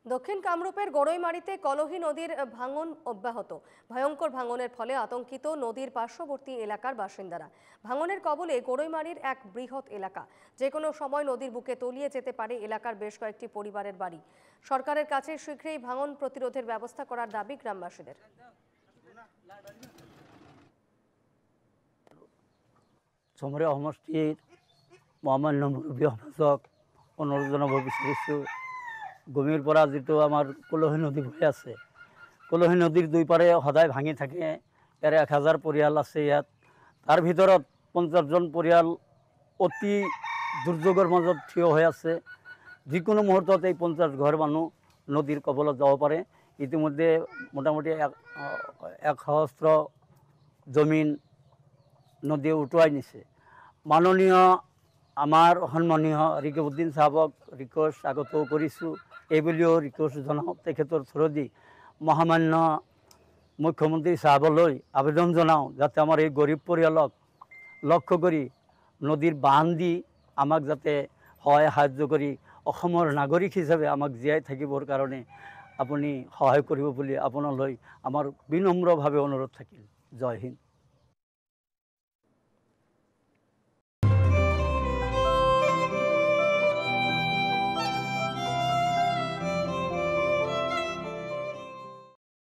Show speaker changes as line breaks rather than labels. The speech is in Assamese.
দক্ষিণ কামরূপের গড়ইমারিতে কলহি নদীর ভাঙন অব্যাহত। ভয়ঙ্কর ভাঙনের ফলে আতঙ্কিত নদীর পার্শ্ববর্তী এলাকার বাসিন্দারা। ভাঙনের কবলে গড়ইমারির এক বৃহৎ এলাকা। যে কোনো সময় নদীর বুকে তলিয়ে যেতে পারে এলাকার বেশ কয়েকটি পরিবারের বাড়ি। সরকারের কাছে শীঘ্রই ভাঙন প্রতিরোধের ব্যবস্থা করার দাবি গ্রামবাসীদের।
চমৰীয়া সমষ্টিৰ মহামান্য মুৰব্বী সমাজক অনুৰোধ জনাব বিচাৰিছোঁ। গভীৰ পৰা যিটো আমাৰ কলহি নদী বৈ আছে, কলহি নদীৰ দুই পাৰে সদায় ভাঙি থাকে। ইয়াৰে 1000 পৰিয়াল আছে ইয়াত। তাৰ ভিতৰত 50জন পৰিয়াল অতি দুৰ্যোগৰ মাজত থিয় হৈ আছে। যিকোনো মুহূৰ্তত এই 50 ঘৰ মানুহ নদীৰ কবলত যাব পাৰে। ইতিমধ্যে মোটামুটি 1 সহস্ৰ জমিন নদীয়ে উটুৱাই নিছে। মাননীয় আমাৰ সন্মানীয় ৰিকিবউদ্দিন সাহেবক ৰিকুৱেষ্ট আগতেও কৰিছোঁ, এইবুলিও ৰিকুৱেষ্ট জনাওঁ। তেখেতৰ থ্ৰুদি মহামান্য মুখ্যমন্ত্ৰী সাহেবলৈ আবেদন জনাওঁ যাতে আমাৰ এই গৰীব পৰিয়ালক লক্ষ্য কৰি নদীৰ বান্ধ দি আমাক যাতে সহায় সাহায্য কৰি অসমৰ নাগৰিক হিচাপে আমাক জীয়াই থাকিবৰ কাৰণে আপুনি সহায় কৰিব বুলি আপোনালৈ আমাৰ বিনম্ৰভাৱে অনুৰোধ থাকিল। জয় হিন্দ।